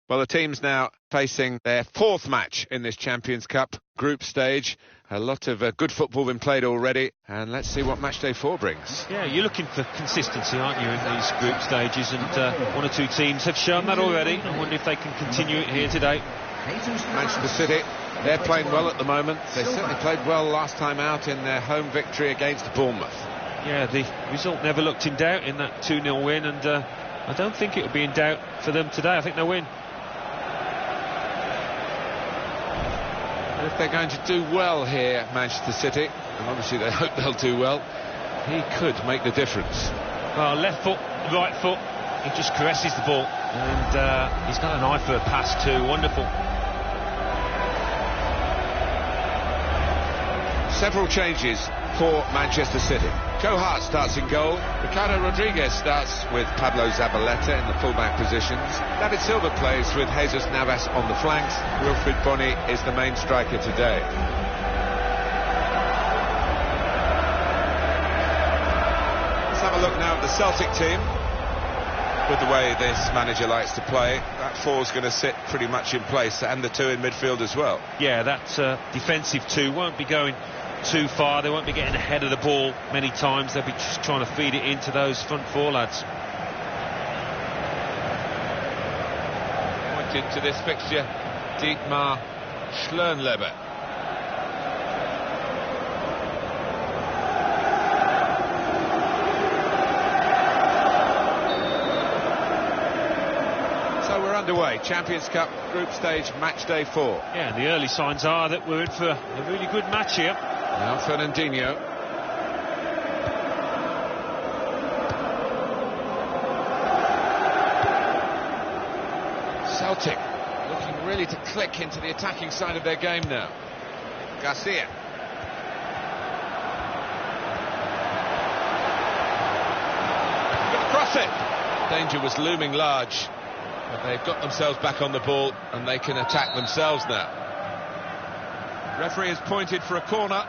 Well, the team's now facing their fourth match in this Champions Cup group stage. A lot of good football been played already, and let's see what match day 4 brings. Yeah, you're looking for consistency, aren't you, in these group stages, and one or two teams have shown that already. I wonder if they can continue it here today. Manchester City, they're playing well at the moment. They certainly played well last time out in their home victory against Bournemouth. Yeah, the result never looked in doubt in that 2-0 win, and I don't think it will be in doubt for them today. I think they'll win. If they're going to do well here, Manchester City, and obviously they hope they'll do well, he could make the difference. Well, left foot, right foot, he just caresses the ball, and he's got an eye for a pass too. Wonderful. Several changes for Manchester City. Joe Hart starts in goal. Ricardo Rodriguez starts with Pablo Zabaleta in the fullback positions. David Silva plays with Jesus Navas on the flanks. Wilfried Bony is the main striker today. Let's have a look now at the Celtic team. With the way this manager likes to play, that 4's going to sit pretty much in place, and the 2 in midfield as well. Yeah, that defensive 2 won't be going too far. They won't be getting ahead of the ball many times. They'll be just trying to feed it into those front 4 lads. Pointed to this fixture, Dietmar Schlernleber. So we're underway. Champions Cup group stage, match day 4. Yeah, the early signs are that we're in for a really good match here. Now Fernandinho. Celtic looking really to click into the attacking side of their game now. Garcia. Gonna cross it. Danger was looming large, but they've got themselves back on the ball and they can attack themselves now. Referee has pointed for a corner.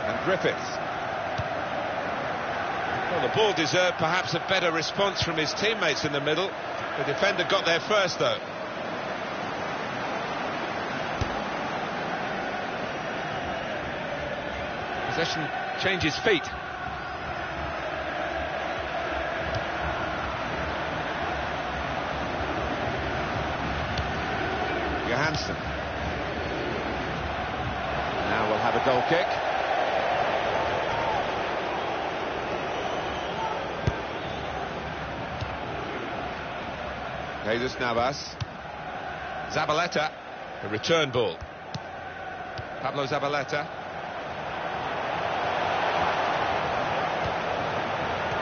And Griffiths. Well, the ball deserved perhaps a better response from his teammates in the middle. The defender got there first, though. Possession changes feet. Johansson. Now we'll have a goal kick. Jesus Navas. Zabaleta. A return ball. Pablo Zabaleta.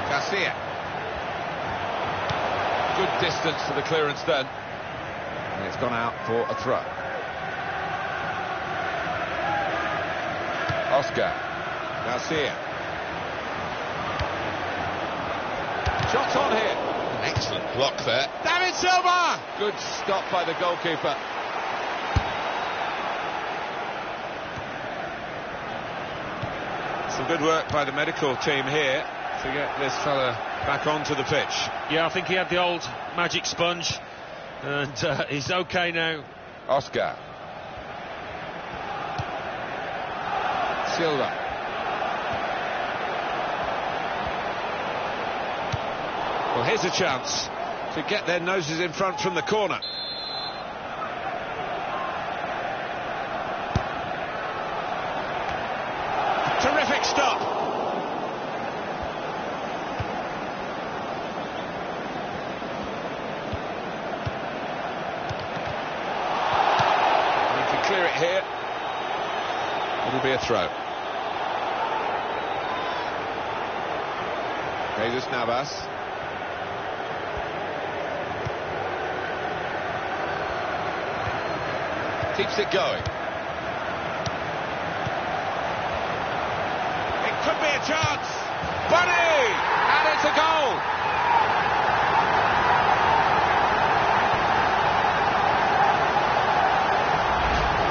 Garcia. Good distance to the clearance done. And it's gone out for a throw. Oscar. Garcia. Shots on here. Excellent block there. David Silva! Good stop by the goalkeeper. Some good work by the medical team here to get this fella back onto the pitch. Yeah, I think he had the old magic sponge, and he's okay now. Oscar. Silva. Well, here's a chance to get their noses in front from the corner. Terrific stop. Need to clear it here. It'll be a throw. Jesus Navas. Keeps it going. It could be a chance. Bunny! And it's a goal!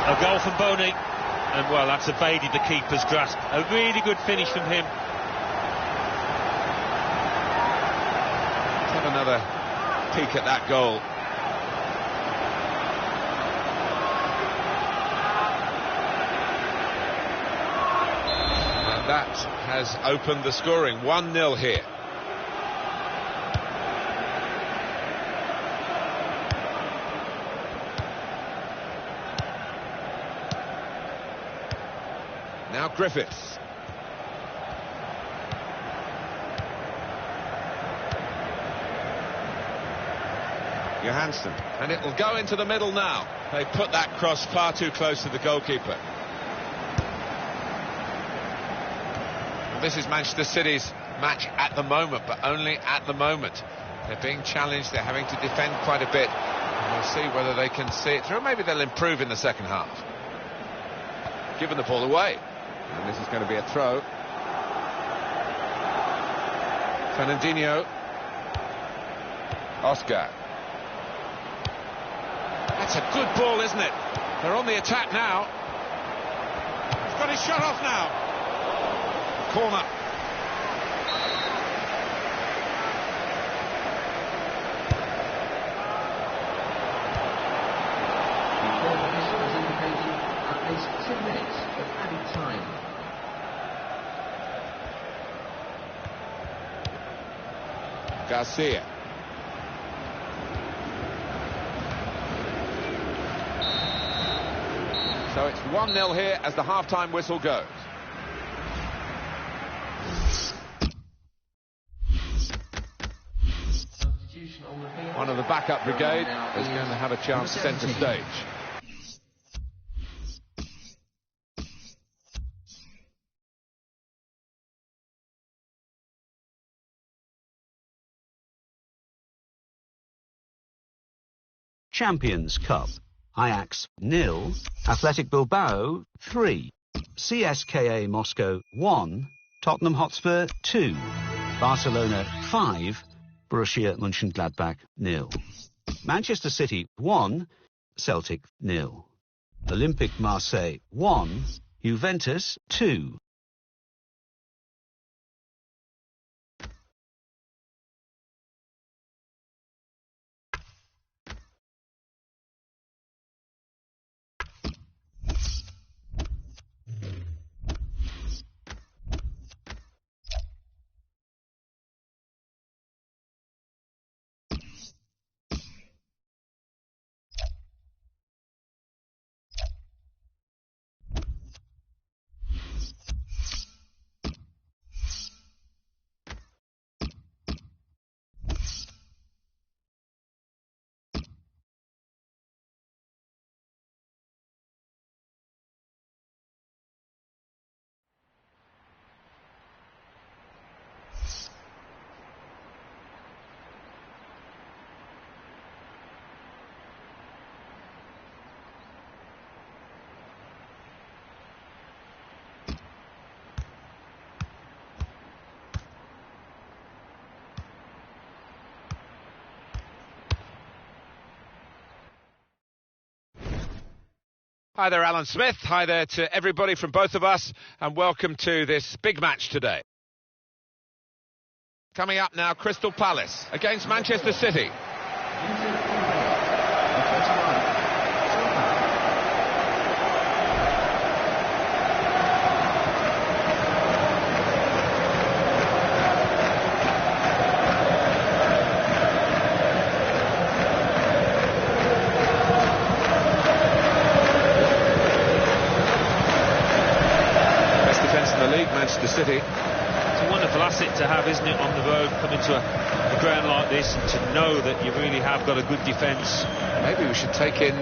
A goal from Boney, and well, that's evaded the keeper's grasp. A really good finish from him. Let's have another peek at that goal. And that has opened the scoring. 1-0 here. Now Griffiths. Johansson, and it will go into the middle now. They put that cross far too close to the goalkeeper. And this is Manchester City's match at the moment, but only at the moment. They're being challenged, they're having to defend quite a bit. And we'll see whether they can see it through. Maybe they'll improve in the second half. Giving the ball away. And this is going to be a throw. Fernandinho. Oscar. That's a good ball, isn't it? They're on the attack now. He's got his shot off now. Corner. At least 2 minutes of added time. Garcia. So it's 1-0 here as the half-time whistle goes. One of the backup brigade is going to have a chance centre stage. Champions Cup. Ajax 0, Athletic Bilbao 3, CSKA Moscow 1, Tottenham Hotspur 2, Barcelona 5, Borussia Mönchengladbach 0, Manchester City 1, Celtic 0, Olympique Marseille 1, Juventus 2. Hi there, Alan Smith. Hi there to everybody from both of us, and welcome to this big match today. Coming up now, Crystal Palace against Manchester City. Manchester City. It's a wonderful asset to have, isn't it, on the road, coming to a ground like this, and to know that you really have got a good defence. Maybe we should take in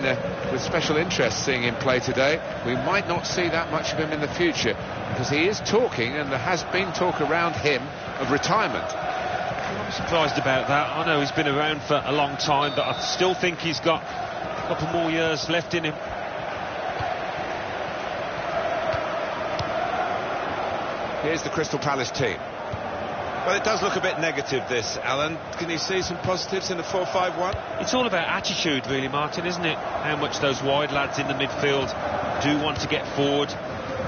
with special interest seeing him play today. We might not see that much of him in the future, because he is talking, and there has been talk around him of retirement. I'm surprised about that. I know he's been around for a long time, but I still think he's got a couple more years left in him. Here's the Crystal Palace team. Well, it does look a bit negative, this, Alan. Can you see some positives in the 4-5-1? It's all about attitude, really, Martin, isn't it? How much those wide lads in the midfield do want to get forward.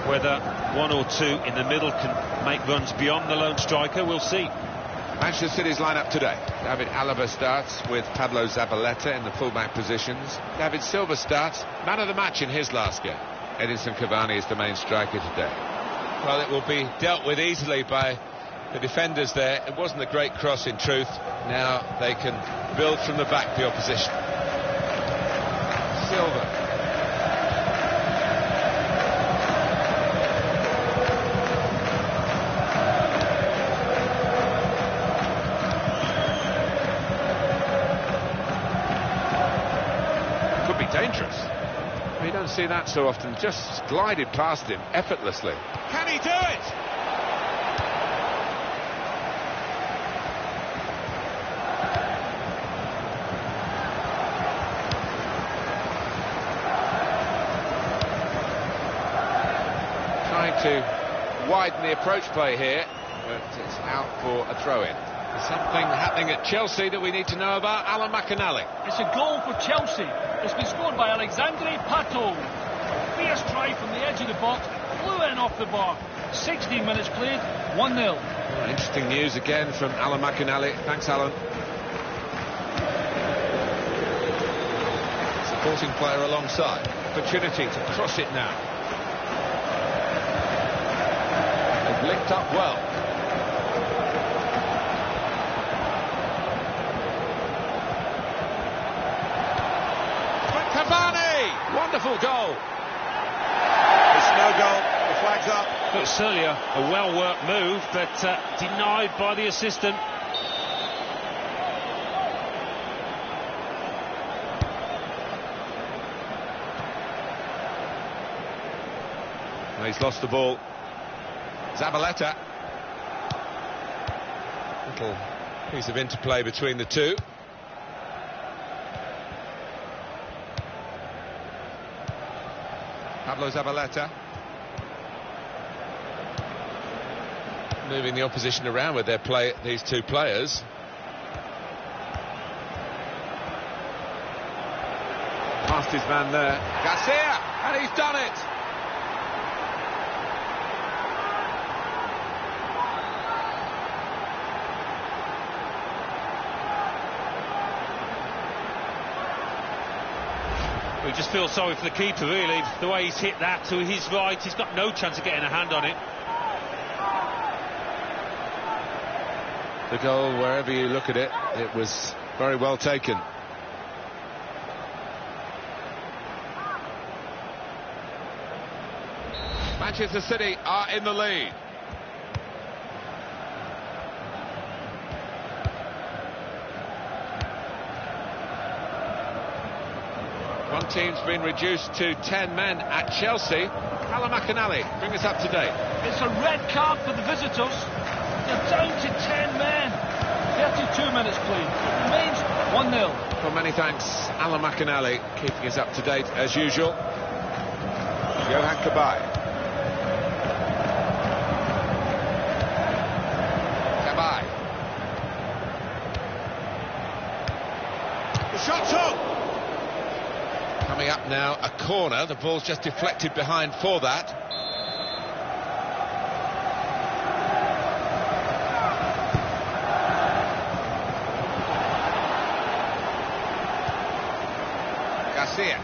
Whether one or two in the middle can make runs beyond the lone striker, we'll see. Manchester City's lineup today. David Alaba starts with Pablo Zabaleta in the fullback positions. David Silva starts, man of the match in his last game. Edinson Cavani is the main striker today. Well, it will be dealt with easily by the defenders there. It wasn't a great cross in truth. Now they can build from the back, the opposition. Silva. Could be dangerous. You don't see that so often. Just glided past him effortlessly. Can he do it? To widen the approach play here, but it's out for a throw-in. There's something happening at Chelsea that we need to know about. Alan McInally. It's a goal for Chelsea. It's been scored by Alexandre Pato. Fierce try from the edge of the box, flew in off the bar. 16 minutes played, 1-0. Interesting news again from Alan McInally. Thanks, Alan. Supporting player alongside. Opportunity to cross it now. Linked up well. Cavani! Wonderful goal. It's no goal. The flag's up. But certainly a well-worked move, but denied by the assistant. Well, he's lost the ball. Zabaleta. Little piece of interplay between the two. Pablo Zabaleta. Moving the opposition around with these two players. Past his man there. Garcia! And he's done it! We just feel sorry for the keeper, really. The way he's hit that to his right, he's got no chance of getting a hand on it. The goal, wherever you look at it, it was very well taken. Manchester City are in the lead. One team's been reduced to 10 men at Chelsea. Alan McInally, bring us up to date. It's a red card for the visitors. They're down to 10 men. 32 minutes played. It remains 1-0. Well, many thanks, Alan McInally, keeping us up to date as usual. Johan Cabaye. Cabaye. The shot's on. Coming up now, a corner. The ball's just deflected behind for that. Garcia.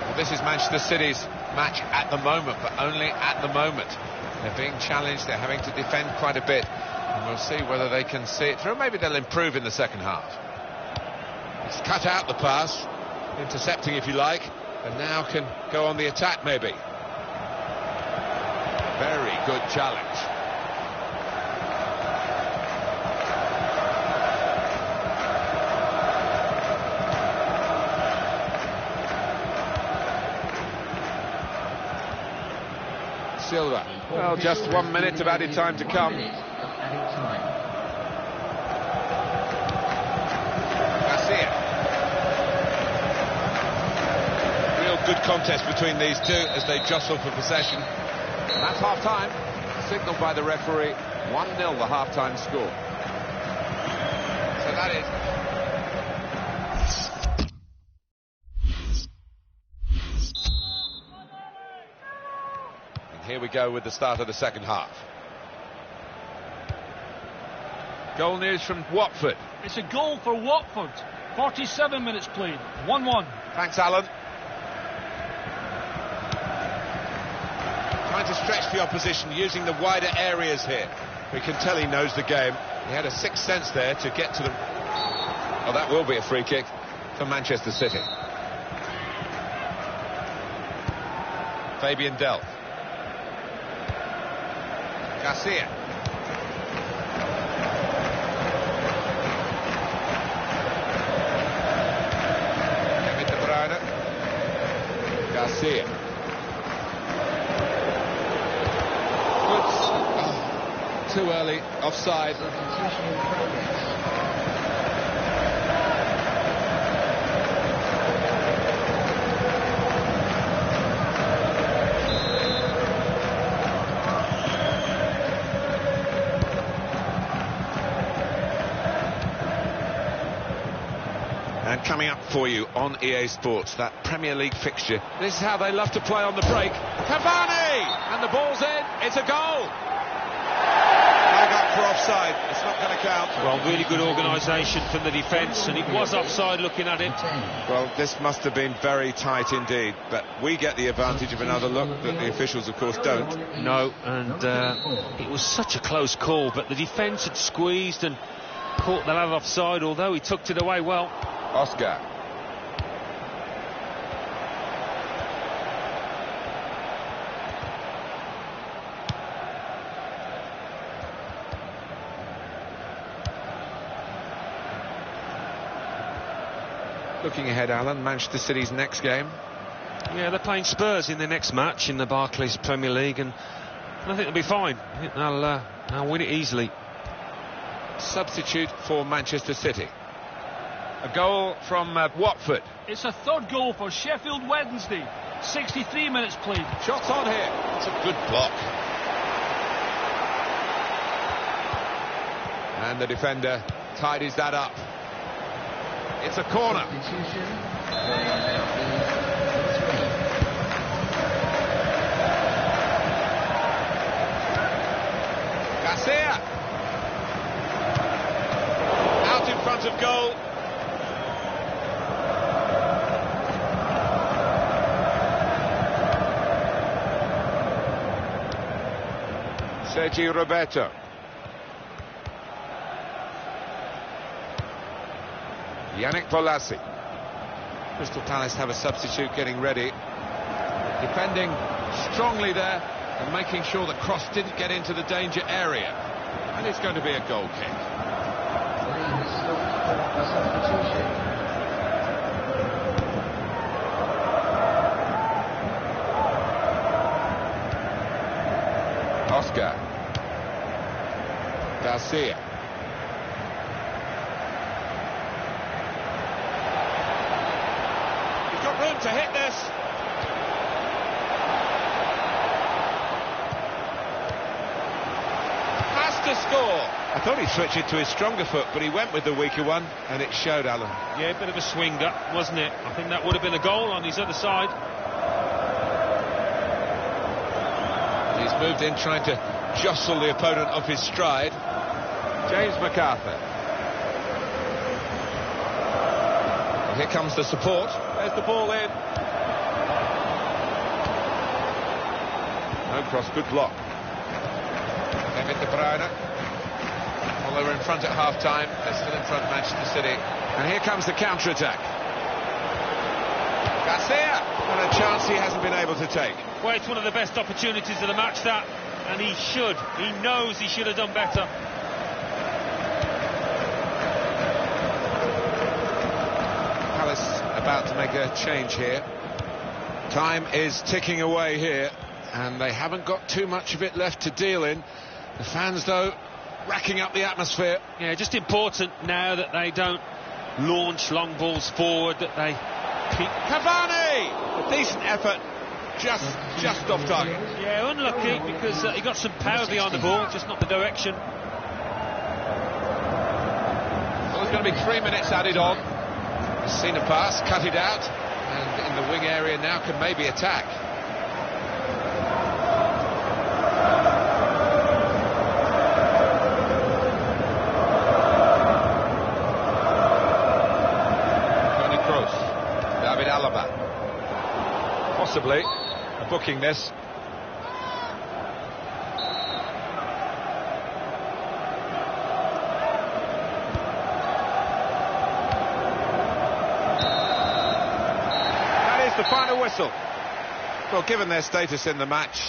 Well, this is Manchester City's match at the moment, but only at the moment. They're being challenged, they're having to defend quite a bit, and we'll see whether they can see it through. Maybe they'll improve in the second half. It's cut out the pass. Intercepting, if you like, and now can go on the attack, maybe. Very good challenge. Silva. Well, just 1 minute of added time to come. Garcia. Good contest between these two as they jostle for possession. And that's half-time, signalled by the referee. 1-0 the half-time score. So that is... And here we go with the start of the second half. Goal news from Watford. It's a goal for Watford. 47 minutes played. 1-1. Thanks, Alan. Trying to stretch the opposition using the wider areas here. We can tell he knows the game. He had a sixth sense there to get to the... Oh, that will be a free kick for Manchester City. Fabian Delph. Garcia. Kevin De Bruyne. Garcia. Too early, offside. Substitution in progress. And coming up for you on EA Sports, that Premier League fixture. This is how they love to play on the break. Cavani! And the ball's in. It's a goal. Flag up for offside. It's not going to count. Well, really good organisation from the defence, and it was offside looking at it. Well, this must have been very tight indeed, but we get the advantage of another look that the officials, of course, don't. No, and it was such a close call, but the defence had squeezed and caught the lad offside, although he tucked it away well. Oscar. Looking ahead, Alan, Manchester City's next game. Yeah, they're playing Spurs in their next match in the Barclays Premier League, and I think they'll be fine. I think they'll win it easily. Substitute for Manchester City. A goal from Watford. It's a third goal for Sheffield Wednesday. 63 minutes played. Shots on here. It's a good block. And the defender tidies that up. It's a corner. Substitution. There will now be 3. Garcia. Out in front of goal. Sergi Roberto. Yannick Bolasie. Crystal Palace have a substitute getting ready. Defending strongly there and making sure the cross didn't get into the danger area. And it's going to be a goal kick. Lee has stopped for a substitution. Oscar. Garcia. He's got room to hit this. Has to score. I thought he'd switch it to his stronger foot, but he went with the weaker one, and it showed, Alan. Yeah, a bit of a swing up, wasn't it? I think that would have been a goal on his other side. He's moved in trying to jostle the opponent off his stride. James MacArthur. And here comes the support. There's the ball in. No cross, good block. Kevin De Bruyne. Well, they were in front at half-time. They're still in front of Manchester City. And here comes the counter-attack. Garcia. And a chance he hasn't been able to take. Well, it's one of the best opportunities of the match, that. And he knows he should have done better. Palace about to make a change here. Time is ticking away here, and they haven't got too much of it left to deal in. The fans, though, racking up the atmosphere. Yeah, just important now that they don't launch long balls forward, that they keep... Cavani! A decent effort, just off target. Yeah, unlucky because he got some power behind the ball, just not the direction. Well, there's going to be 3 minutes added on. He's seen a pass, cut it out, and in the wing area now can maybe attack. Toni Kroos, David Alaba. Possibly booking this. The final whistle. Well, given their status in the match,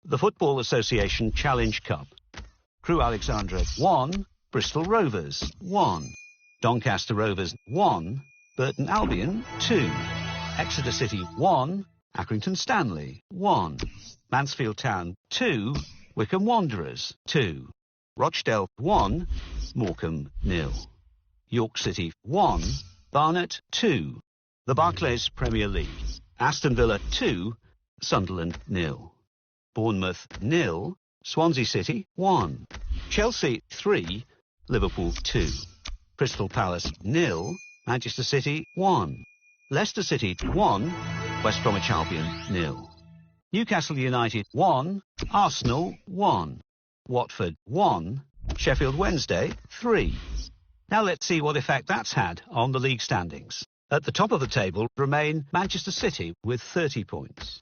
The Football Association Challenge Cup. Crewe Alexandra 1, Bristol Rovers 1, Doncaster Rovers 1, Burton Albion 2, Exeter City 1, Accrington Stanley 1, Mansfield Town 2, Wycombe Wanderers 2, Rochdale 1, Morecambe 0, York City 1, Barnet 2, the Barclays Premier League, Aston Villa 2, Sunderland 0. Bournemouth 0, Swansea City 1, Chelsea 3, Liverpool 2, Crystal Palace 0, Manchester City 1, Leicester City 1, West Bromwich Albion 0, Newcastle United 1, Arsenal 1, Watford 1, Sheffield Wednesday 3. Now let's see what effect that's had on the league standings. At the top of the table remain Manchester City with 30 points.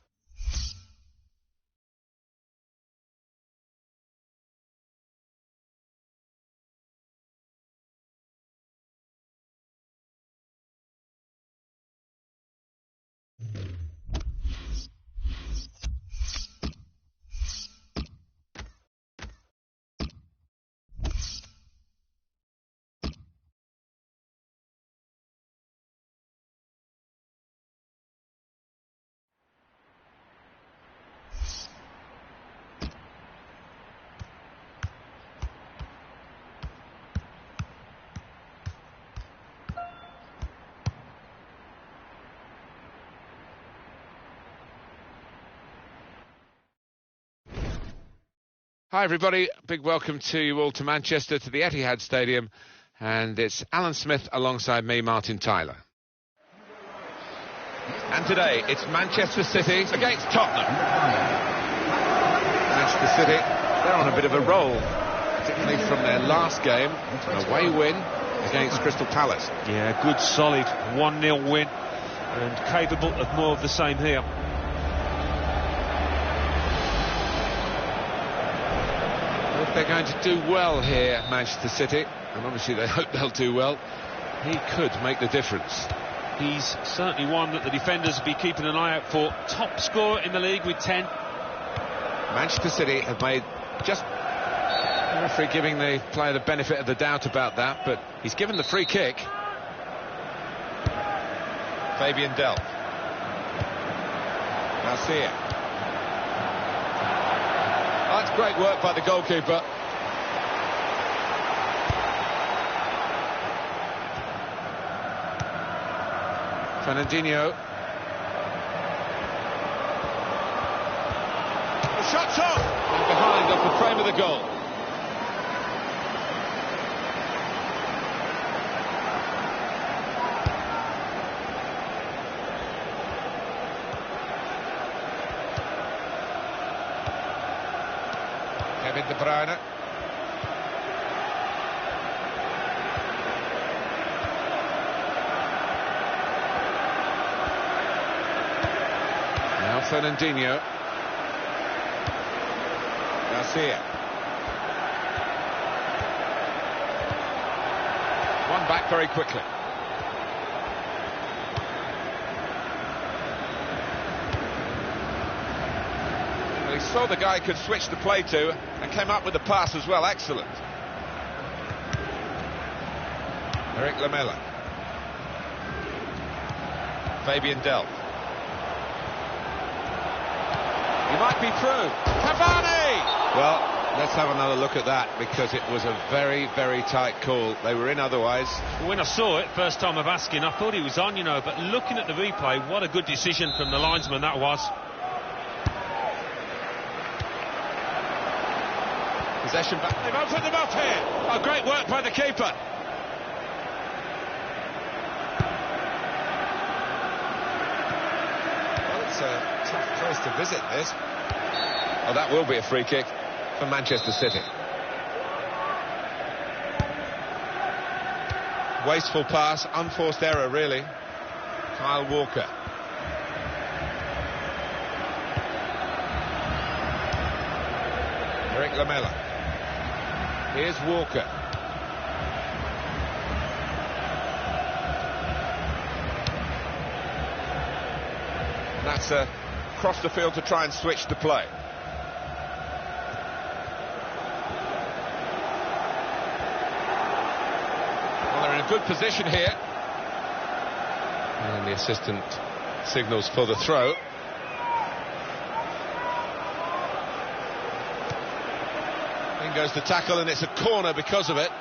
Hi everybody, big welcome to you all to Manchester, to the Etihad Stadium, and it's Alan Smith alongside me, Martin Tyler. And today it's Manchester City against Tottenham. Manchester City, they're on a bit of a roll, particularly from their last game, an away win against Crystal Palace. Yeah, good solid 1-0 win and capable of more of the same here. They're going to do well here, Manchester City, and obviously they hope they'll do well. He could make the difference. He's certainly one that the defenders will be keeping an eye out for. Top scorer in the league with 10. Manchester City have made just the referee giving the player the benefit of the doubt about that, but he's given the free kick. Fabian Delph. Garcia. Oh, that's great work by the goalkeeper. Fernandinho. The shot's off! And behind off the frame of the goal. Kevin De Bruyne. Now Fernandinho. Garcia. One back very quickly. Well, he saw the guy could switch the play to and came up with the pass as well. Excellent. Eric Lamela. Fabian Delph. He might be through. Cavani! Well, let's have another look at that, because it was a very, very tight call. They were in otherwise. When I saw it, first time of asking, I thought he was on, you know, but looking at the replay, what a good decision from the linesman that was. Possession back. They've opened them up here. Oh, great work by the keeper. Well, it's a tough place to visit, this. Oh, that will be a free kick for Manchester City. Wasteful pass, unforced error, really. Kyle Walker. Eric Lamela. Here's Walker. And that's across the field to try and switch the play. Well, they're in a good position here. And the assistant signals for the throw. In goes the tackle, and it's a corner because of it.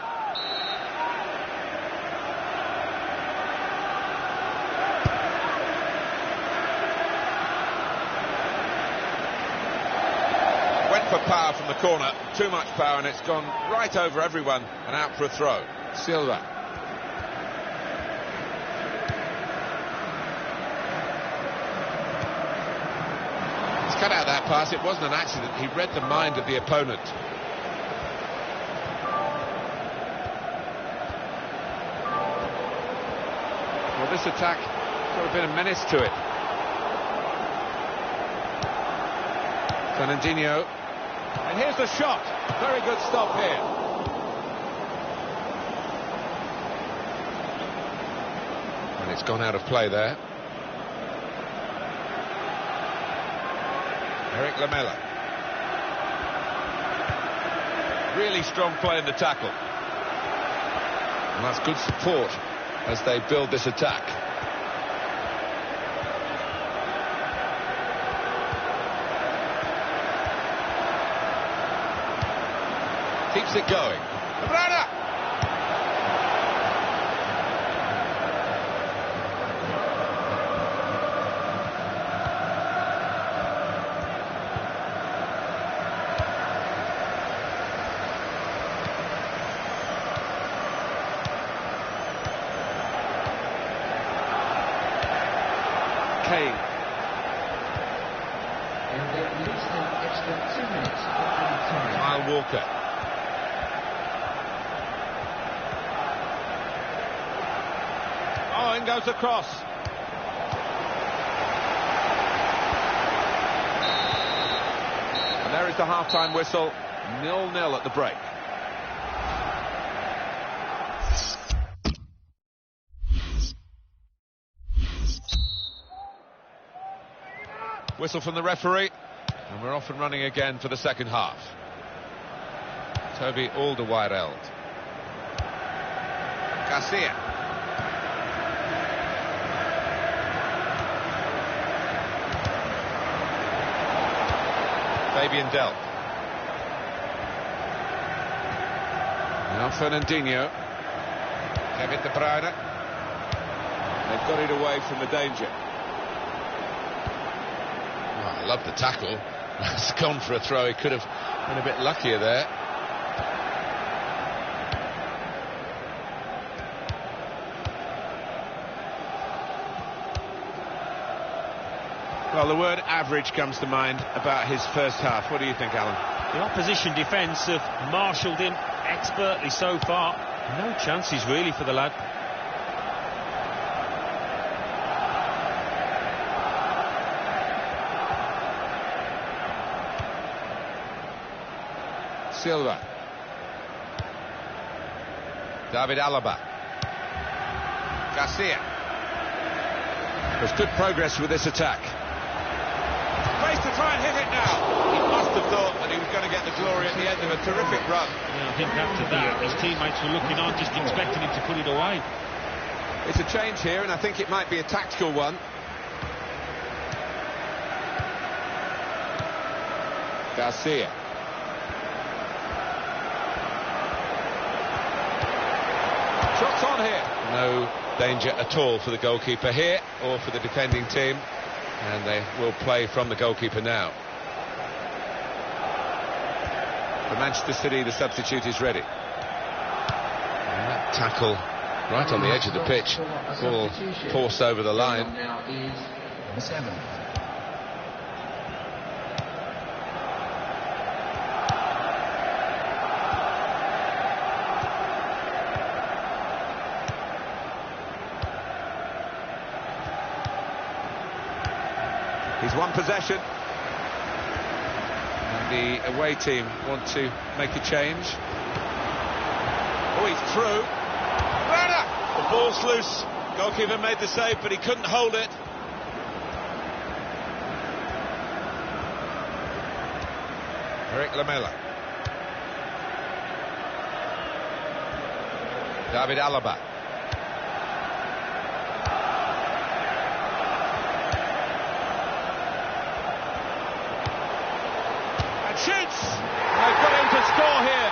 Went for power from the corner, too much power, and it's gone right over everyone and out for a throw. Silva. He's cut out that pass. It wasn't an accident. He read the mind of the opponent. Well, this attack got a bit of menace to it. Fernandinho. And here's the shot. Very good stop here. And it's gone out of play there. Eric Lamela. Really strong play in the tackle. And that's good support as they build this attack. Keeps it going. Brana! Kane. And they at least have extra 2 minutes of added time. Kyle Walker. Oh, in goes the cross. And there is the half-time whistle. 0-0 at the break. Whistle from the referee, and we're off and running again for the second half. Toby Alderweireld. Garcia. Fabian Delph. Now Fernandinho. Kevin De Bruyne. They've got it away from the danger. I love the tackle. It's gone for a throw. He could have been a bit luckier there. Well, the word average comes to mind about his first half. What do you think, Alan? The opposition defence have marshalled him expertly so far. No chances really for the lad. Silva. David Alaba. Garcia. There's good progress with this attack. Space to try and hit it now. He must have thought that he was going to get the glory at the end of a terrific run. Yeah, I think after that, his teammates were looking on, just expecting him to put it away. It's a change here, and I think it might be a tactical one. Garcia. Shots on here. No danger at all for the goalkeeper here, or for the defending team. And they will play from the goalkeeper now. For Manchester City, the substitute is ready. And that tackle right on the edge of the pitch. Ball forced over the line. Now is number 7. He's won possession. And the away team want to make a change. Oh, he's through. Werner! The ball's loose. Goalkeeper made the save, but he couldn't hold it. Eric Lamela. David Alaba. Shoots! They've got him to score here.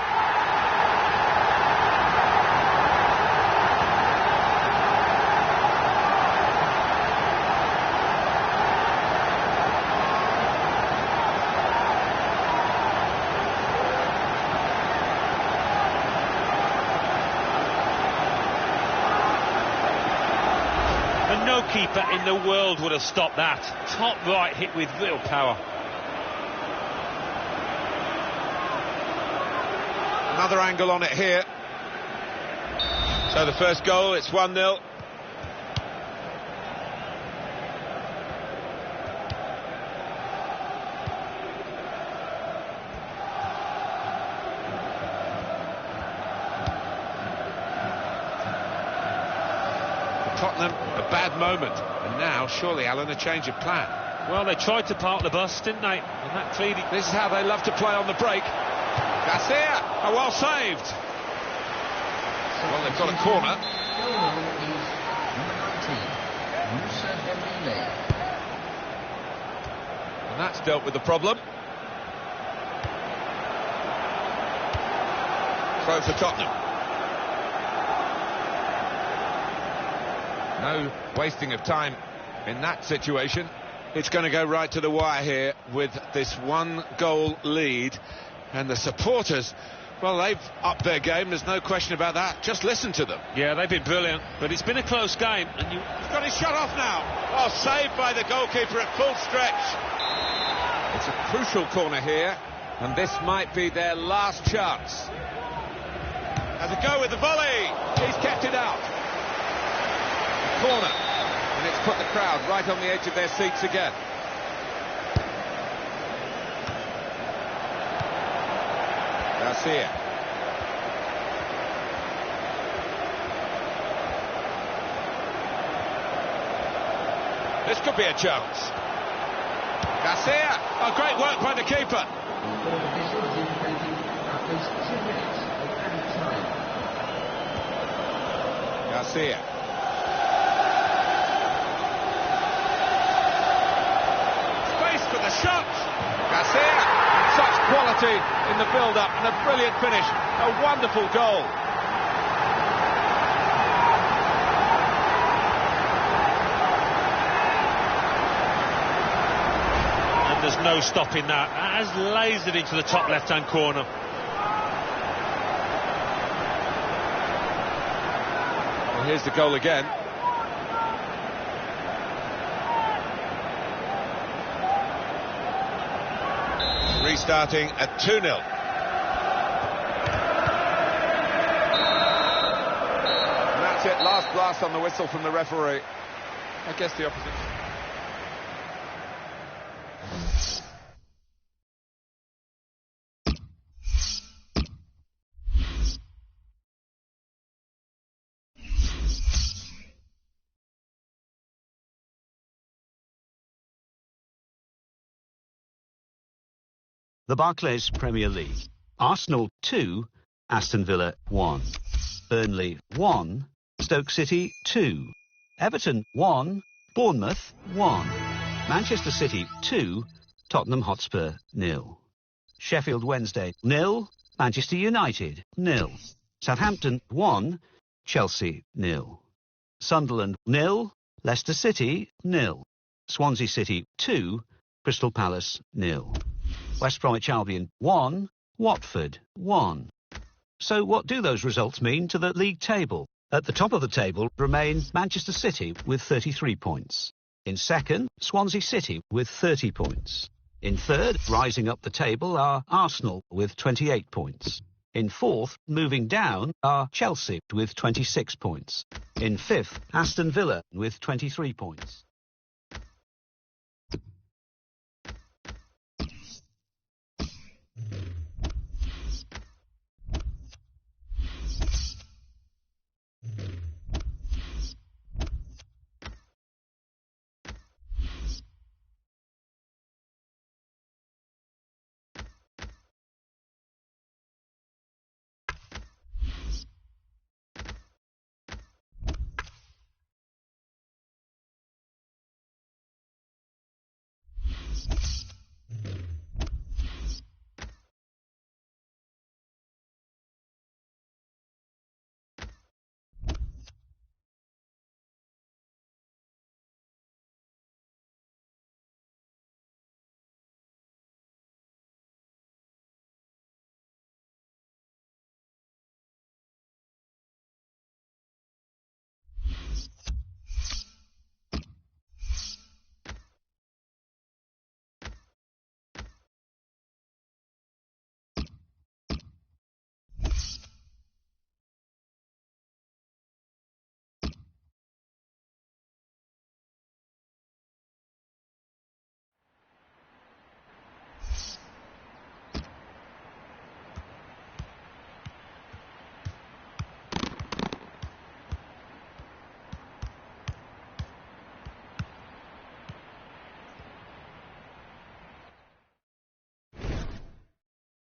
And no keeper in the world would have stopped that. Top right hit with real power. Another angle on it here. So the first goal, it's 1-0. For Tottenham, a bad moment. And now, surely, Alan, a change of plan. Well, they tried to park the bus, didn't they? And that clearly... This is how they love to play on the break. Garcia, oh, well saved. Well, they've got a corner. And that's dealt with the problem. Throw for Tottenham. No wasting of time in that situation. It's going to go right to the wire here with this 1-goal lead. And the supporters, well, they've upped their game, there's no question about that. Just listen to them. Yeah, they've been brilliant, but it's been a close game. And He's got his shot off now. Oh, saved by the goalkeeper at full stretch. It's a crucial corner here, and this might be their last chance. Has a go with the volley. He's kept it out. Corner. And it's put the crowd right on the edge of their seats again. Garcia. This could be a chance. Garcia. Oh, great work by the keeper. Garcia. Space for the shot. Garcia. Such quality in the build-up and a brilliant finish. A wonderful goal. And there's no stopping that. That has lasered into the top left-hand corner. Well, here's the goal again. Restarting at 2-0. And that's it, last blast on the whistle from the referee. I guess the opposition. The Barclays Premier League. Arsenal 2, Aston Villa 1. Burnley 1, Stoke City 2. Everton 1, Bournemouth 1. Manchester City 2, Tottenham Hotspur 0. Sheffield Wednesday 0, Manchester United 0. Southampton 1, Chelsea 0. Sunderland 0, Leicester City 0. Swansea City 2, Crystal Palace 0. West Bromwich Albion 1, Watford 1. So what do those results mean to the league table? At the top of the table remain Manchester City with 33 points. In second, Swansea City with 30 points. In third, rising up the table, are Arsenal with 28 points. In fourth, moving down, are Chelsea with 26 points. In fifth, Aston Villa with 23 points.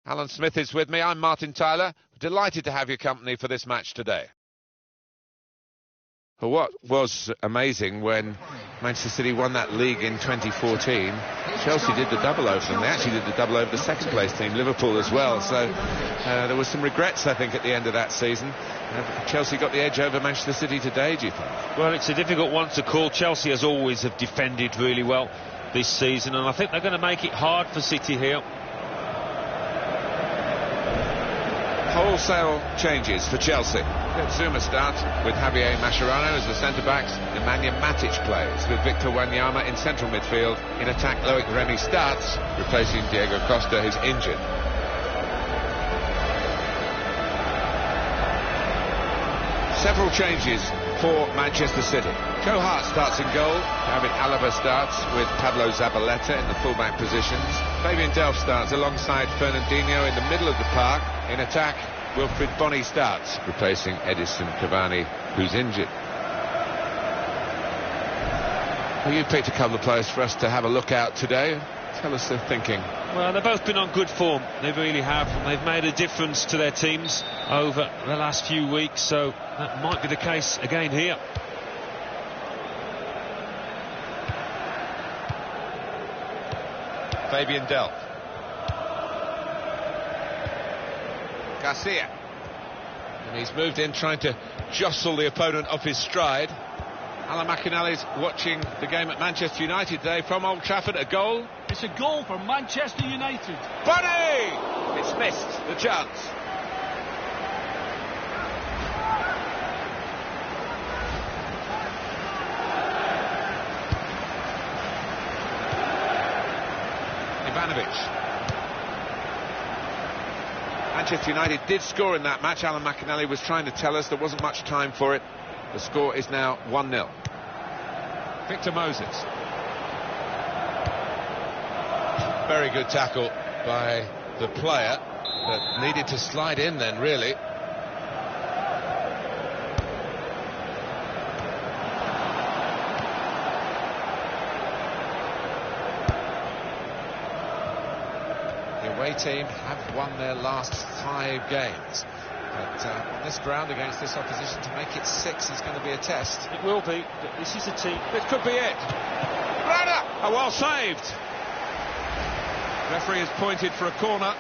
Alan Smith is with me. I'm Martin Tyler. Delighted to have your company for this match today. Well, what was amazing when Manchester City won that league in 2014, Chelsea did the double over them. They actually did the double over the second place team, Liverpool as well. So there was some regrets, I think, at the end of that season. Chelsea got the edge over Manchester City today, do you think? Well, it's a difficult one to call. Chelsea, as always, have defended really well this season, and I think they're going to make it hard for City here. Wholesale changes for Chelsea. Zuma starts with Javier Mascherano as the centre-backs. Nemanja Matic plays with Victor Wanyama in central midfield. In attack, Loic Remy starts, replacing Diego Costa, who's injured. Several changes for Manchester City. Joe Hart starts in goal. David Alaba starts with Pablo Zabaleta in the fullback positions. Fabian Delph starts alongside Fernandinho in the middle of the park. In attack, Wilfried Bony starts, replacing Edison Cavani, who's injured. Well, you picked a couple of players for us to have a look at today. Tell us their thinking. Well, they've both been on good form. They really have. They've made a difference to their teams over the last few weeks, so that might be the case again here. Fabian Delph. Garcia. And he's moved in trying to jostle the opponent off his stride. Alan McInally's watching the game at Manchester United today from Old Trafford. A goal. It's a goal for Manchester United. Bunny! It's missed, the chance. Ivanovic. Manchester United did score in that match. Alan McInally was trying to tell us there wasn't much time for it. The score is now 1-0. Victor Moses. Very good tackle by the player, but needed to slide in then, really. away team have won their last 5 games. But on this ground against this opposition, to make it 6 is going to be a test. It will be, but this is a team. This could be it. Runner! Oh, well saved. Referee has pointed for a corner.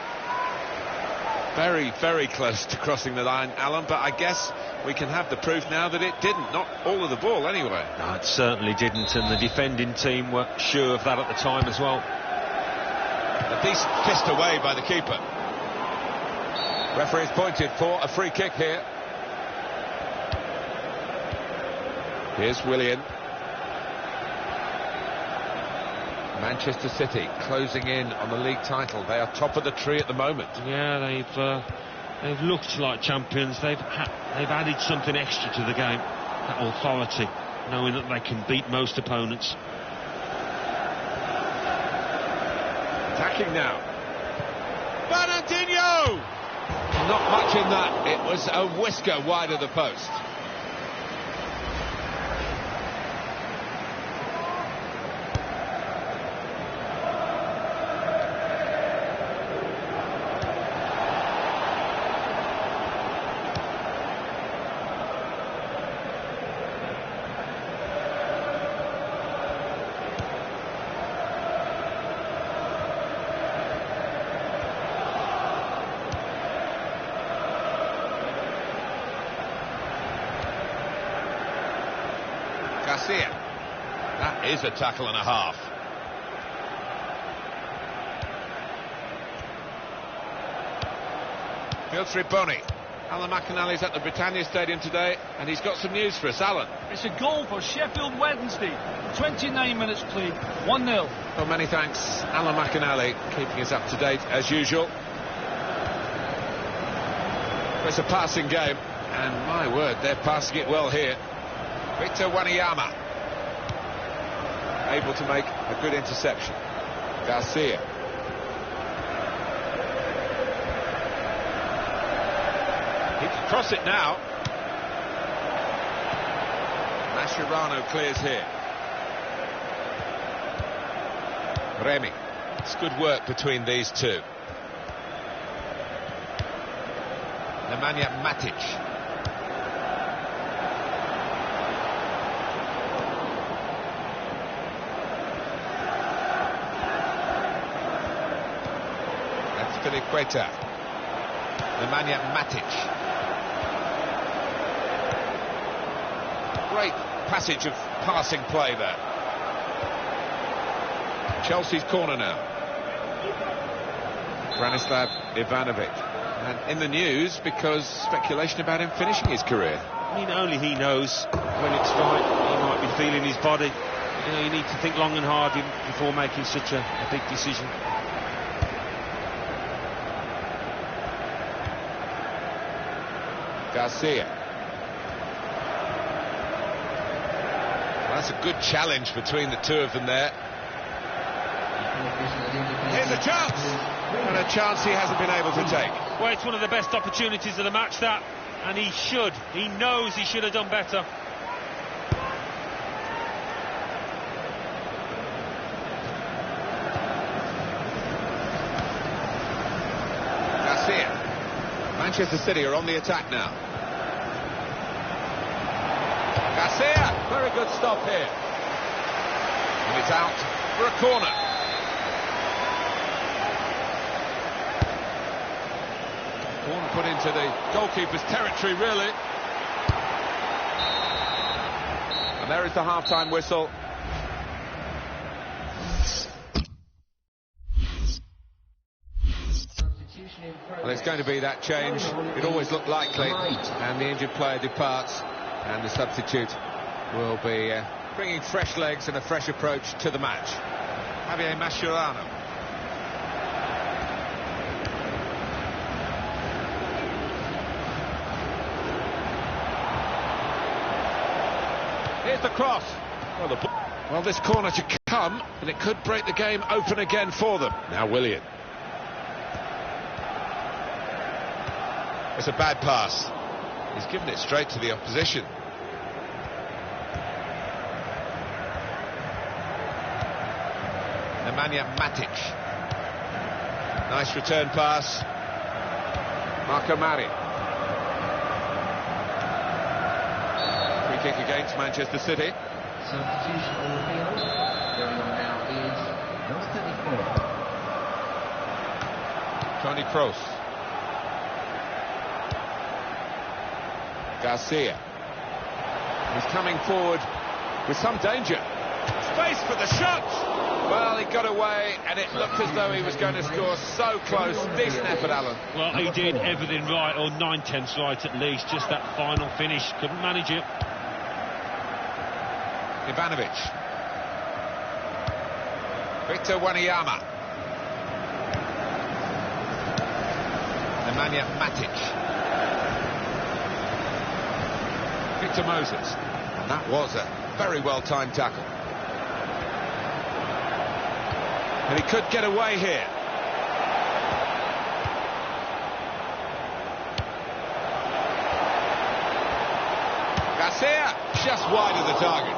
Very, very close to crossing the line, Alan, but I guess we can have the proof now that it didn't. Not all of the ball, anyway. No, it certainly didn't, and the defending team were sure of that at the time as well. A decent fist away by the keeper. Referee has pointed for a free kick here. Here's Willian. Manchester City closing in on the league title. They are top of the tree at the moment. Yeah, they've looked like champions. They've added something extra to the game. That authority, knowing that they can beat most opponents. Attacking now. Bernardinho! Not much in that. It was a whisker wide of the post. Garcia. That is a tackle and a half. Filtri Boni. Alan McAnally's at the Britannia Stadium today, and he's got some news for us. Alan. It's a goal for Sheffield Wednesday. 29 minutes played, 1-0. Well, many thanks, Alan McAnally, keeping us up to date as usual. It's a passing game, and my word, they're passing it well here. Victor Wanyama able to make a good interception. Garcia. He can cross it now. Mascherano clears here. Remy. It's good work between these two. Nemanja Matic. Filiqueta. Nemanja Matic. Great passage of passing play there. Chelsea's corner now. Branislav Ivanovic. And in the news because speculation about him finishing his career. I mean, only he knows when it's right. He might be feeling his body. You know, you need to think long and hard before making such a big decision. Garcia. Well, that's a good challenge between the two of them there. Here's a chance! And a chance he hasn't been able to take. Well, it's one of the best opportunities of the match, that. And he knows he should have done better. Garcia. Manchester City are on the attack now. Garcia, very good stop here. And it's out for a corner. Corner put into the goalkeeper's territory, really. And there is the half-time whistle. Well, it's going to be that change. It always looked likely, and the injured player departs, and the substitute will be bringing fresh legs and a fresh approach to the match. Javier Mascherano. Here's the cross. Well, this corner to come, and it could break the game open again for them. Now Willian. It's a bad pass. He's given it straight to the opposition. Nemanja Matic. Nice return pass. Marco Mari. Free kick against Manchester City. Substitution on the field. Going on now is number 34. Toni Kroos. Garcia. He's coming forward with some danger. Space for the shot! Well, he got away, and it looked as though he was going to score. So close. Decent effort, Alan. Well, he did everything right, or 9/10 right at least. Just that final finish. Couldn't manage it. Ivanovic. Victor Wanyama. Nemanja Matic. Victor Moses. And that was a very well-timed tackle. And he could get away here. Garcia, just wide of the target.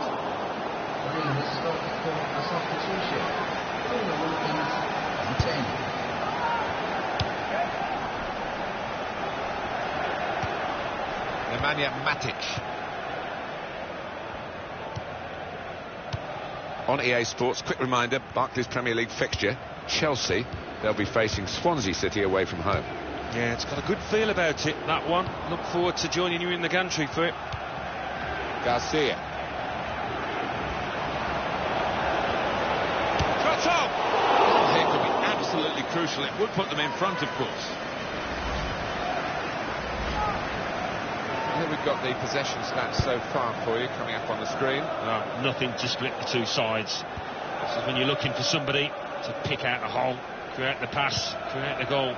Three has stopped for a substitution. Going on is 10. Nemanja Matic. On EA Sports, quick reminder, Barclays Premier League fixture, Chelsea, they'll be facing Swansea City away from home. Yeah, it's got a good feel about it, that one. Look forward to joining you in the gantry for it. Garcia. Shots off! It could be absolutely crucial. It would put them in front, of course. Here we've got the possession stats so far for you, coming up on the screen. Nothing to split the two sides. This is when you're looking for somebody to pick out a hole, create the pass, create the goal.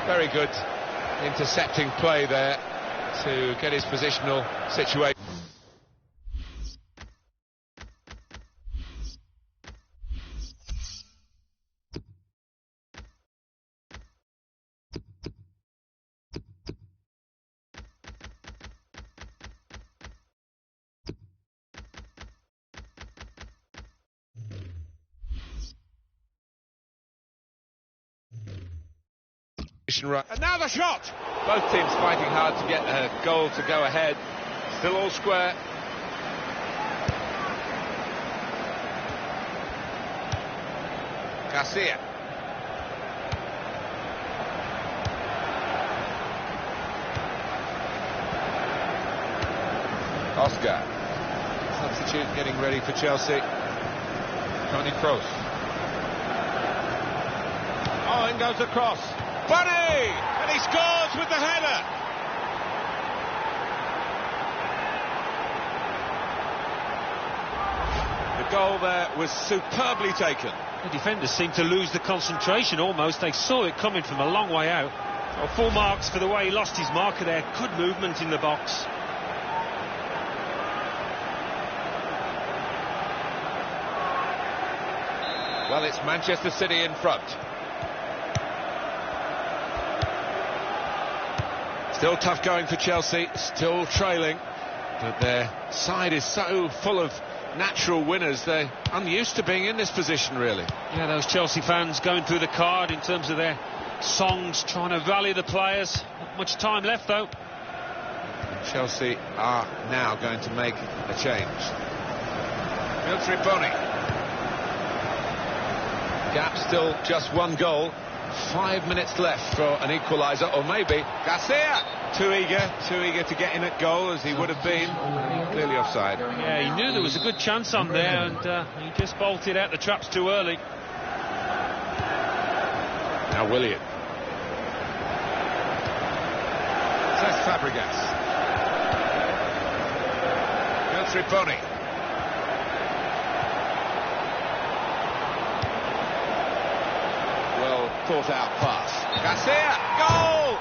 Very good intercepting play there to get his positional situation. Another shot! Both teams fighting hard to get a goal to go ahead. Still all square. Garcia. Oscar. Substitute getting ready for Chelsea. Toni Kroos. Oh, in goes the cross. Bunny! And he scores with the header! The goal there was superbly taken. The defenders seemed to lose the concentration almost. They saw it coming from a long way out. Well, full marks for the way he lost his marker there. Good movement in the box. Well, it's Manchester City in front. Still tough going for Chelsea, still trailing, but their side is so full of natural winners. They're unused to being in this position, really. Yeah, those Chelsea fans going through the card in terms of their songs, trying to rally the players. Not much time left, though. Chelsea are now going to make a change. Military Boni. Gap still just one goal. 5 minutes left for an equaliser, or maybe Garcia. Too eager to get in at goal as he would have been. Clearly offside. Yeah, he knew there was a good chance on there, and he just bolted out the traps too early. Now Willian. Cesc Fabregas. Military Boni. Thought out pass. Garcia, goal!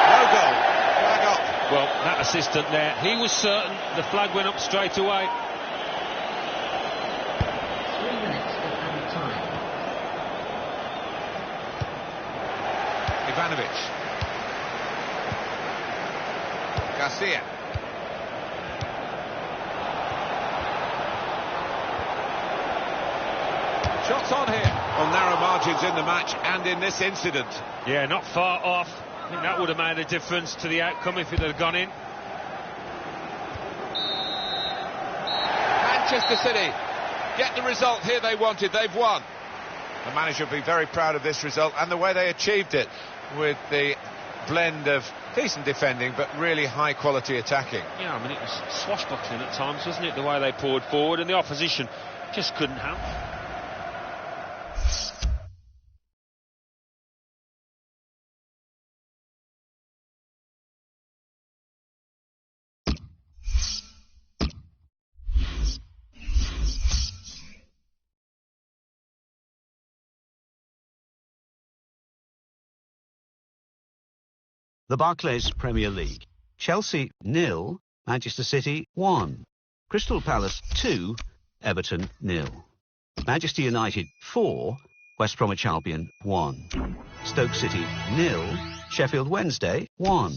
No goal. Flag up. Well, that assistant there, he was certain the flag went up straight away. 3 minutes of added time. Ivanovic. Garcia. Shots on here. on narrow margins in the match and in this incident. Yeah, not far off. I think that would have made a difference to the outcome if it had gone in. Manchester City get the result here they wanted. They've won. The manager will be very proud of this result and the way they achieved it, with the blend of decent defending but really high quality attacking. Yeah, I mean, it was swashbuckling at times, wasn't it, the way they poured forward, and the opposition just couldn't help. The Barclays Premier League. Chelsea 0, Manchester City 1. Crystal Palace 2, Everton 0. Manchester United 4, West Bromwich Albion 1. Stoke City 0, Sheffield Wednesday 1.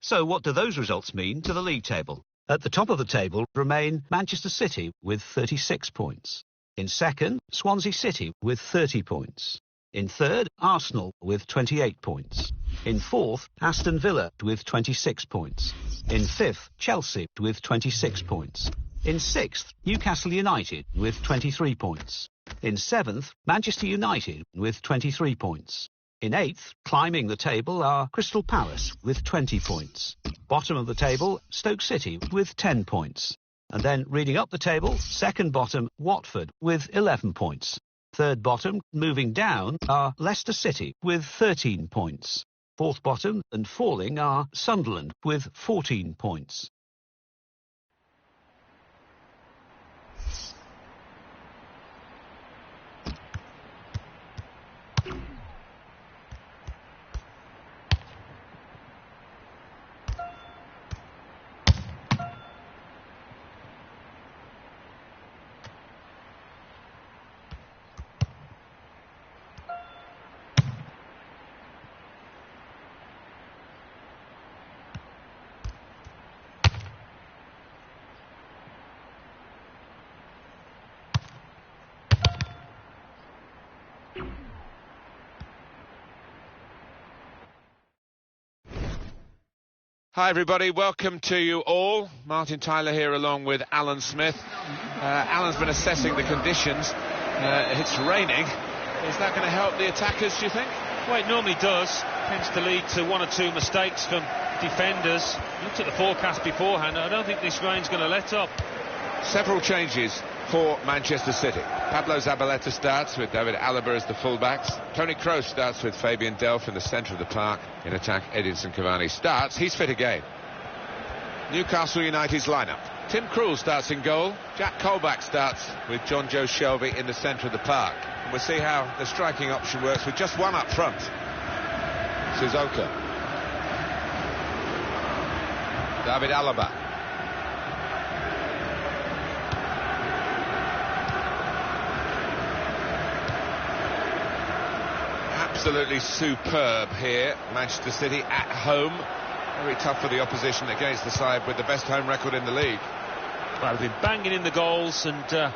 So what do those results mean to the league table? At the top of the table remain Manchester City with 36 points. In second, Swansea City with 30 points. In third, Arsenal with 28 points. In fourth, Aston Villa with 26 points. In fifth, Chelsea with 26 points. In sixth, Newcastle United with 23 points. In seventh, Manchester United with 23 points. In eighth, climbing the table, are Crystal Palace with 20 points. Bottom of the table, Stoke City with 10 points. And then reading up the table, second bottom, Watford with 11 points. Third bottom, moving down, are Leicester City with 13 points. Fourth bottom and falling are Sunderland with 14 points. Hi everybody, welcome to you all. Martin Tyler here along with Alan Smith. Alan's been assessing the conditions. It's raining. Is that going to help the attackers, do you think? Well, it normally does. Tends to lead to one or two mistakes from defenders. Looked at the forecast beforehand. I don't think this rain's going to let up. Several changes for Manchester City. Pablo Zabaleta starts with David Alaba as the fullbacks. Toni Kroos starts with Fabian Delph in the centre of the park. In attack, Edinson Cavani starts. He's fit again. Newcastle United's lineup. Tim Krul starts in goal. Jack Colback starts with John Joe Shelby in the centre of the park. And we'll see how the striking option works with just one up front. Sissoko. David Alaba. Absolutely superb here. Manchester City at home. Very tough for the opposition against the side with the best home record in the league. Well, they've been banging in the goals and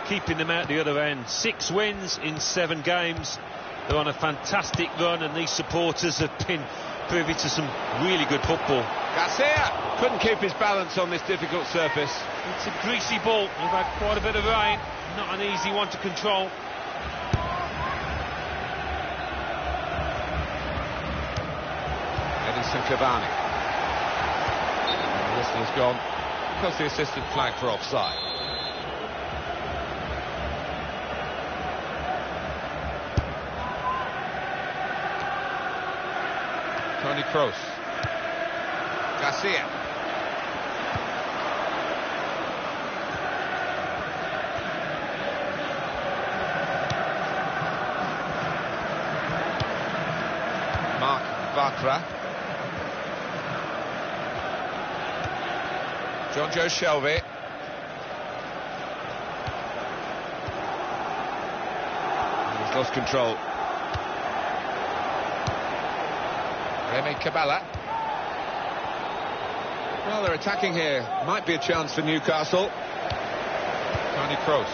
keeping them out the other end. 6 wins in 7 games. They're on a fantastic run, and these supporters have been privy to some really good football. Garcia couldn't keep his balance on this difficult surface. It's a greasy ball. We've had quite a bit of rain. Not an easy one to control. Edinson Cavani. The whistle has gone because the assistant flagged for offside. Toni Kroos. Garcia. Mark Bartra. John Joe Shelby. He's lost control. Remy Cabella. Well, they're attacking here. Might be a chance for Newcastle. Toni Kroos.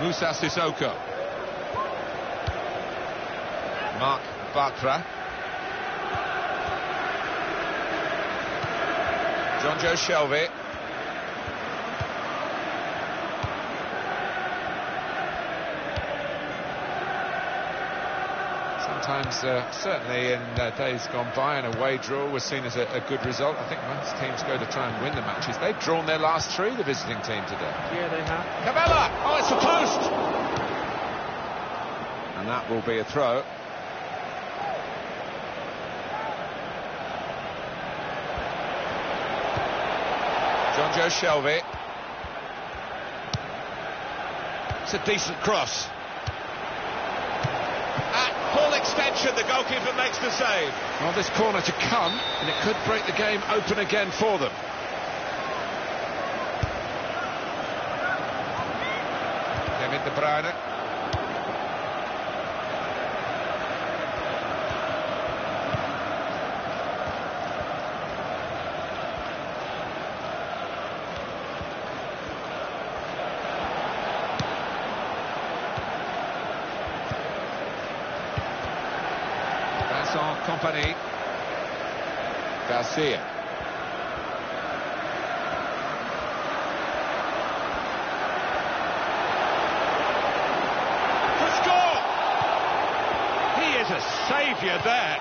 Moussa Sissoko. Marc Bartra. Jonjo Shelvey. Sometimes, certainly in days gone by, an away draw was seen as a good result. I think most teams go to try and win the matches. They've drawn their last three, the visiting team, today. Yeah, they have. Cavella! Oh, it's a post! And that will be a throw. Jonjo Shelvey. It's a decent cross. At full extension, the goalkeeper makes the save. Well, this corner to come, and it could break the game open again for them. Kevin De Bruyne. Company. Garcia. To score! He is a saviour there.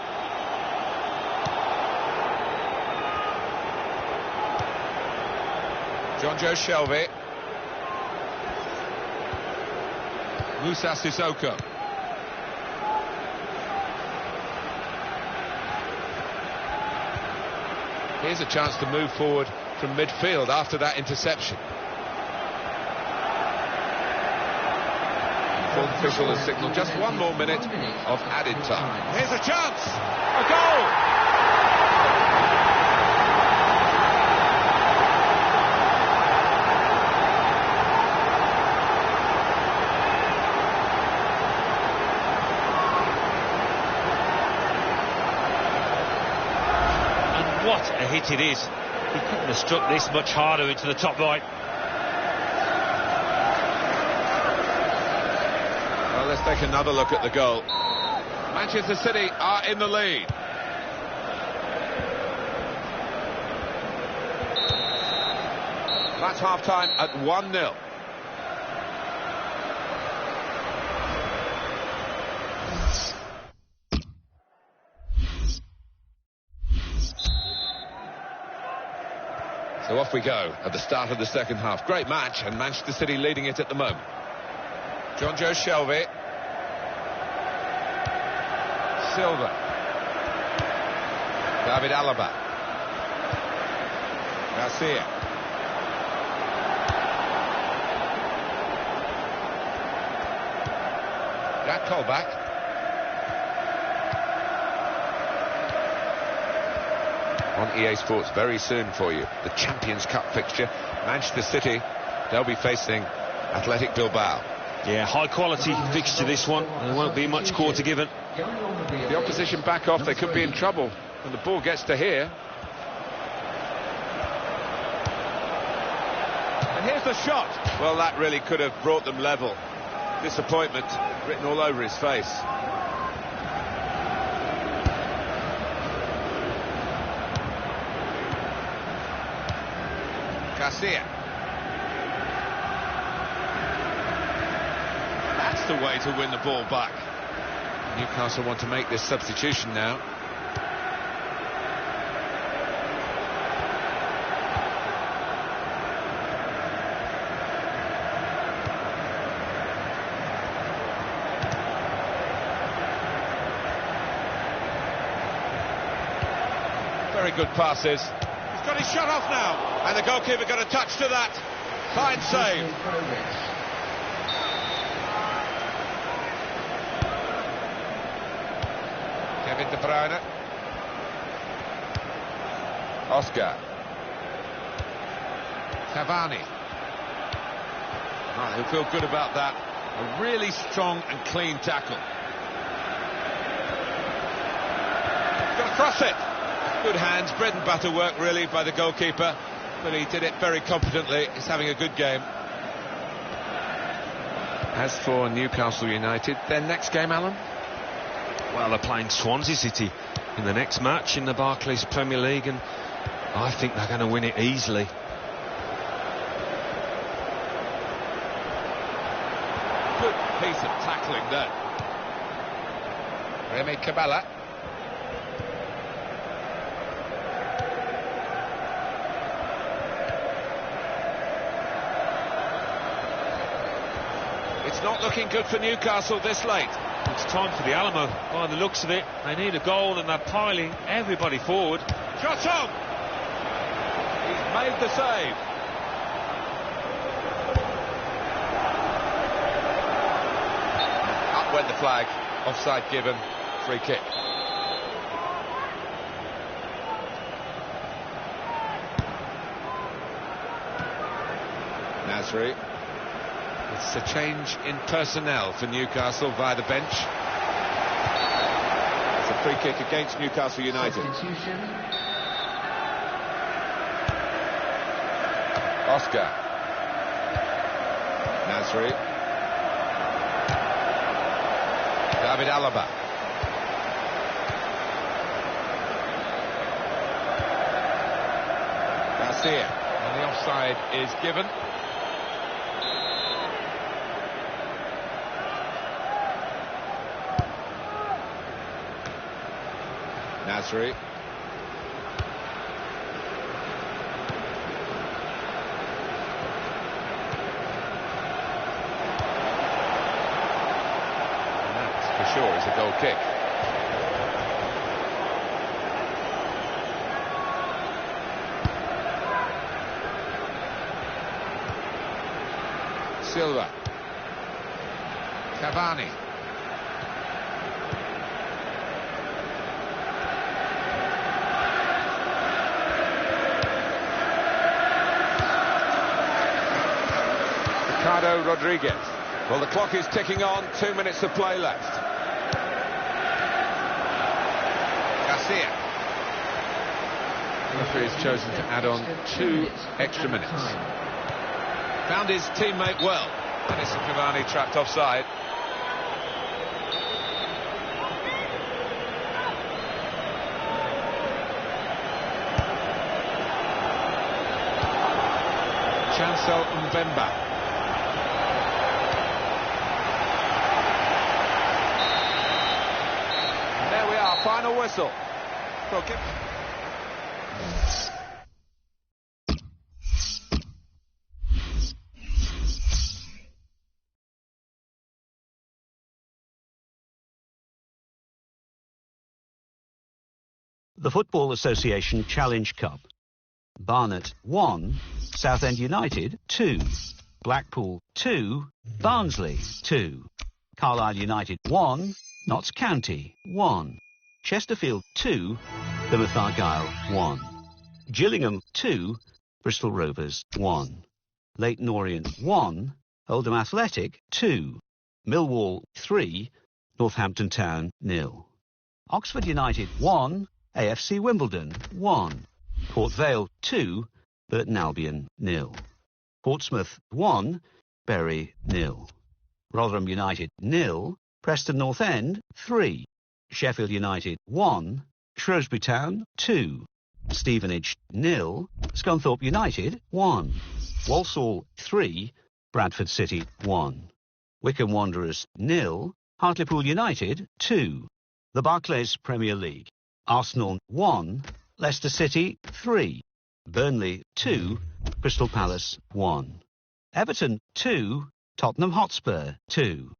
Jonjo Shelvey. Moussa Sissoko. Here's a chance to move forward from midfield after that interception. Fourth official has signalled just 1 more minute of added time. Here's a chance! A goal! What a hit it is. He couldn't have struck this much harder into the top right. Well, let's take another look at the goal. Manchester City are in the lead. That's half-time at 1-0. So off we go at the start of the second half. Great match, and Manchester City leading it at the moment. Jonjo Shelvey. Silva. David Alaba. Garcia. Jack Colback. On EA Sports very soon for you, the Champions Cup fixture. Manchester City, they'll be facing Athletic Bilbao. Yeah, high quality fixture this one. There won't be much quarter given. If the opposition back off, they could be in trouble when the ball gets to here. And here's the shot. Well, that really could have brought them level. Disappointment written all over his face. Garcia. That's the way to win the ball back. Newcastle want to make this substitution now. Very good passes. He's got his shot off now. And the goalkeeper got a touch to that. Fine save. Kevin De Bruyne. Oscar. Cavani. Oh, he'll feel good about that. A really strong and clean tackle. He's got to cross it. Good hands, bread and butter work really by the goalkeeper, but he did it very competently. He's having a good game. As for Newcastle United, their next game, Alan? Well, they're playing Swansea City in the next match in the Barclays Premier League, and I think they're going to win it easily. Good piece of tackling there. Remy Cabella. It's not looking good for Newcastle this late. It's time for the Alamo, by the looks of it. They need a goal and they're piling everybody forward. Shot on! He's made the save. Up went the flag. Offside given. Free kick. Nasri. It's a change in personnel for Newcastle via the bench. It's a free kick against Newcastle United. Substitution. Oscar. Nasri. David Alaba. Garcia. And the offside is given. Nasri. And that, for sure, is a goal kick. Silva. Cavani. Ricardo Rodriguez. Well, the clock is ticking on, 2 minutes of play left. Garcia. The referee has chosen to add on 2 extra minutes. Found his teammate well. Edison Cavani trapped offside. Chancel Mbemba. Final whistle. Okay. The Football Association Challenge Cup. Barnet 1, Southend United 2, Blackpool 2, Barnsley 2, Carlisle United 1, Notts County 1, Chesterfield 2, Plymouth Argyle 1, Gillingham 2, Bristol Rovers 1, Leyton Orient 1, Oldham Athletic 2, Millwall 3, Northampton Town 0, Oxford United 1, AFC Wimbledon 1, Port Vale 2, Burton Albion 0, Portsmouth 1, Bury 0, Rotherham United 0, Preston North End 3, Sheffield United 1, Shrewsbury Town 2, Stevenage 0, Scunthorpe United 1, Walsall 3, Bradford City 1, Wycombe Wanderers 0, Hartlepool United 2. The Barclays Premier League. Arsenal 1, Leicester City 3, Burnley 2, Crystal Palace 1, Everton 2, Tottenham Hotspur 2.